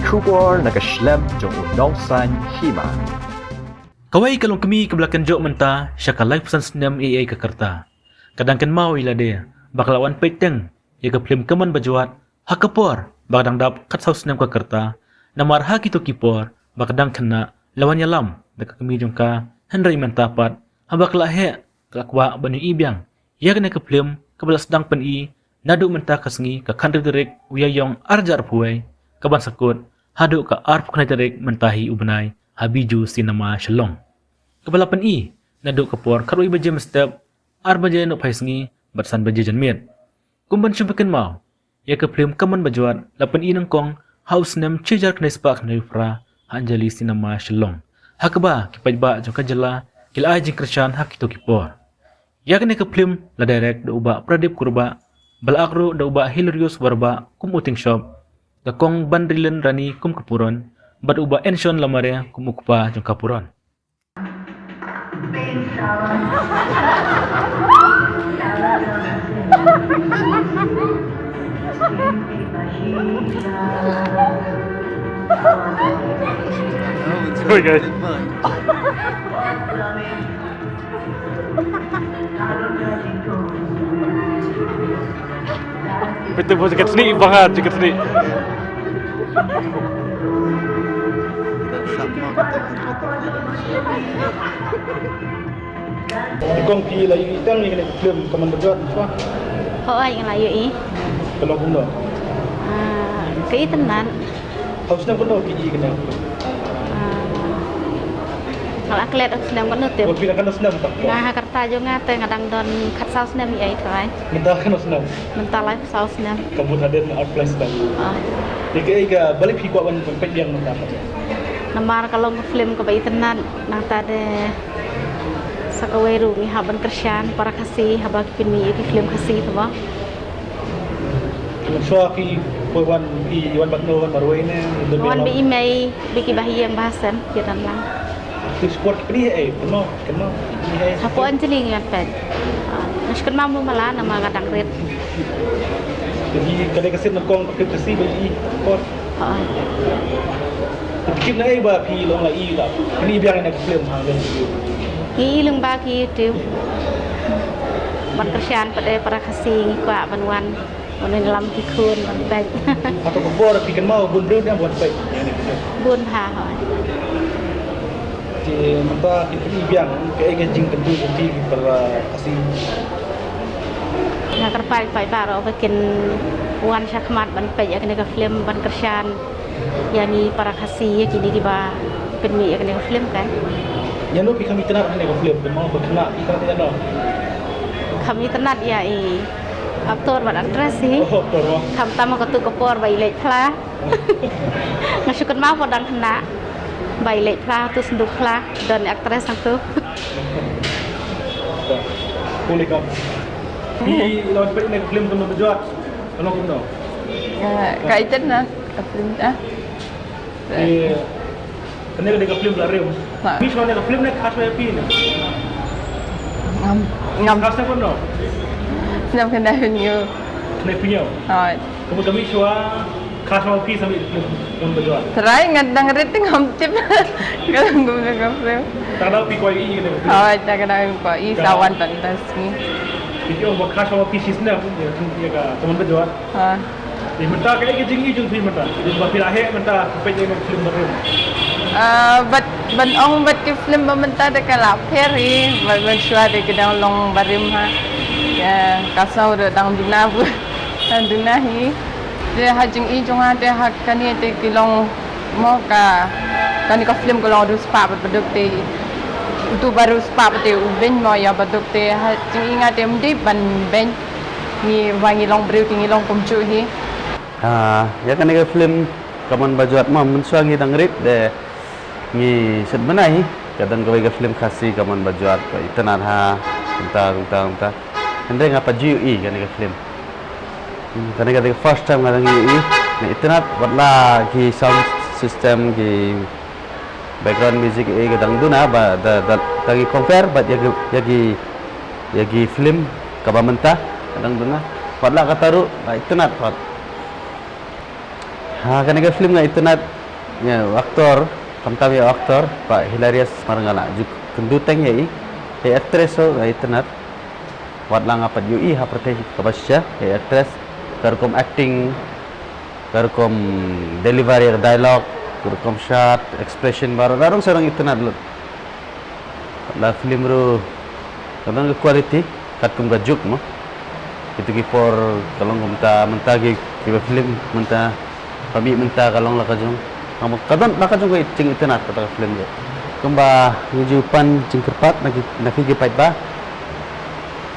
kubor nakaslam jong unongsan hima. Kawai kalong kami ke belakang jok mentah, syaka live pesan senam AI ke kerta. Kadangkan mau ila dia, baklawan peteng, ia ke film keman bajuat, hakapor, bakadang dap kat saus senam ke kerta, namar hak itu kipor, bakadang kena, lawan yalam, dekat kami jongka, hendrai mentapat, habak lahe, kelakwa banyu ibiang, ia kena ke film, kebelas sedang pen nadu mentah kesengi, ke kandri terik, uyayong arjar puai, kaban sakut, haduk ke arp kena terik mentahi ubenai, habiju sinema shalong. Kepala pen nadu kapor karui baje mestep, ar baje no paisngi, bersan baje janmiat. Kumban syumpakan mau, ya ke film kaman bajuat, lapan nangkong, haus nem cijar kena sepak kena yufra, hanjali sinema shalong. Hakaba, kipajba jongka jela, kila ajing kersyan hak itu kipor. Ya kena ke film, la direct da ubah pradip kurba, balakro da ubah hilarious warba, kum uting shop, da kong bandrilen rani kum kapuron, bad ubah enshon lamare kum ukpa jongka puron. Sorry guys. Betul bos dekat sini banget dekat sini. Kong pi lagi itang ni kena film kaman berjot apa? Thôi yang layu i. Kalau bunda. Cái tenan. Haus nak bunda ki kena. Kalau aklet senam kan nutup. Kau pilih kena senam tak? Nah, kerta juga kadang don kat saus senam i thôi. Mentah kena senam. Mentah live saus senam. Kamu ada art place dah. Jadi ke balik pi kuat wan pempek yang mentah. Namar kalau film ke bayi tenan, nah tadi sakaweru ni haban kersyan para kasih habak pinmi iki film kasih tu bah. Mensua ki wan pi wan batno wan marwai ne. Wan bi email biki bahiyang bahasan kita lang. Tu sport ni kena ni Hapo anjeli ngat pen. Nashkan mamu mala nama kadang red. Jadi kadang kasih nakong pakai kasih bagi sport. Fikir na ba pi long la i la. Ni biang nak film hang dan. Ki lưng ba ki tu. Ban kersyan pada para kasih ngikwa banwan. Wannan lam ki khun ban baik. Atau kubur pi kan mau bun breu dia buat baik. Bun ha hỏi. Jadi mata ini biang kayak jing tentu jadi para kasih. Nah kerpai pai baro bikin wan syakmat ban baik ya kena film ban kersyan. Yani para kasih ya kini tiba penmi ya kena film kan. Yang lu kami tenat kena film mau berkena kita tidak ada. Kami tenat ya aktor ban address sih. Oh, betul. Kami tamu ketuk kepor bayi lek pla. Ngasukan mau podang kena. Bayi lek pla tu senduk pla dan aktris satu. Boleh kau. Di lawan baik film tu berjuat. Kalau kau tahu. Kaitan na film dah. Kena dekat film lari. Ni soalnya dekat film ni khas apa ni? Ngam Khasnya pun no. Nam kena hunyu. Kena punya. Hai. Kamu kami soal khas apa sampai film berjuat. Serai ngadang rating ngam tip. Kalau guna film. Tak tahu pi kau ini kena. Hai, tak kena ko i sawan pantas ni. Jadi orang khas apa sisnya pun dia ka teman berjuat. Ha. Di mentah kayak gini jung film mentah. Di bawah lahir mentah sampai dengan film baru. Ban ong bat ke film bamenta de kala peri, ban shua de kedang long barim ha. Ya, kasau de dang dinabu. Dan dinahi. De hajing i jonga de hak kani de kilong mo ka kani ka film ko long du spa baduk te. Itu baru spa te uben mo ya baduk te hajing ingat em de ban ben ni wangi long breu tingi long kumcu hi. Ya kan cái film kaman bajuat mah mensuangi dangrit de ni set benai kadang cái film khasi kaman bajuat itanan ha entah hendeng apa GUI kan cái film kan cái first time kadang GUI ni itanat batla ki sound system ki background music kadang duna ba tagi compare but yagi film kabamenta kadang duna batla kataru itanat pat. Kan film nga ito na Ya, aktor, kami aktor, Pak Hilarius Marangala, juk kenduteng ya actress so internet, wat lang apat UI haperteh kabasya, actress, karkom acting, karkom delivery dialogue, karkom shot, expression baru, darong sarang internet lo. La film ru, kadang quality, kat kum gajuk mo. Itu kipor kalau menta kiba film menta kami menta kalau lakajong kadang lakajong ko cing internet kata film dia kumba ngijupan cingkerpat nakikipait ba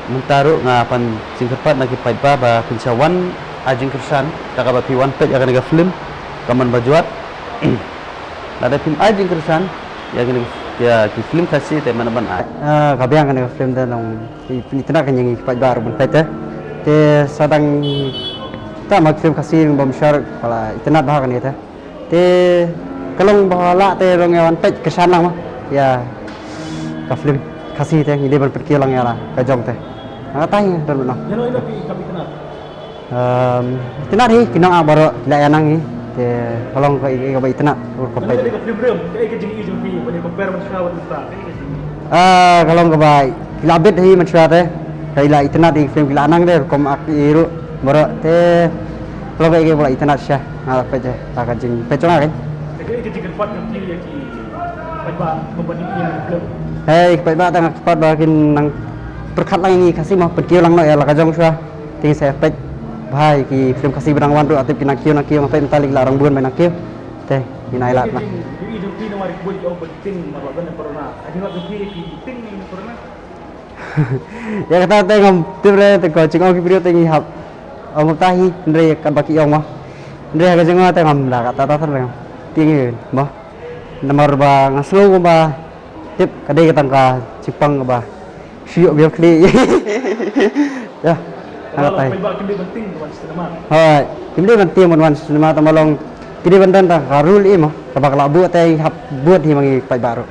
mentaro nga pan cingkerpat nakipait ba kinsawan ajing kersan takaba pi one page akan film kaman bajuat ada film ajing kersan ya ki film kasih te mana ban kabiang kan film dan nong internet kan yang kipait ba rubun pete te sadang ta mag film kasih bom syar kala internet bah kan kita te kalong bahala te rong yawan pej kesan lang ya ka film kasih te ide berpikir lang ya lah ka jong te ngatai dan no Yan ilo kami kenal. internet hi kinong abaro layanang hi te kalong ka internet ko Ano pej ka film rim? Kaya ka jing ijong pi, pwede compare man siya wat menta. Kaya ka jing. kalong ka ba kilabit hi man syar te kaila internet di film kilanang de kom ak iru baro te kalau kayak bola internet syah ngarap aja tak jing pecong kan Kaya ka jing kerpat ng pili ki. Pagba membanding yang film. Ikat ba tang cepat bakin nang perkat lang ini kasih mah perkio lang no ya lakajong syah ting saya pet bahai ki film kasih berang wan ru atip kinakio nakio ngapai mentalik larang buan main nakio teh inailat Kaya lah jing ijong pi na warik buat yung penting marwagan ng corona. Ading wag yung pi ki ting ng corona. ya kata tengom tibre te ko cing oki video tengi hap tahi ndre kan baki yong mah ndre ka jeng tengom la kata tatan lang tingi mah nomor ba ngaslo ko ba tip kadai katang ka cipang ba siyo biar kli ya Kalau ngatai pagba kindi penting buat sinema. Hai, kimde banti mon sinema tamalong kidi bandan ta karul imo kabak labu tay hap buat hi mangi pai baru.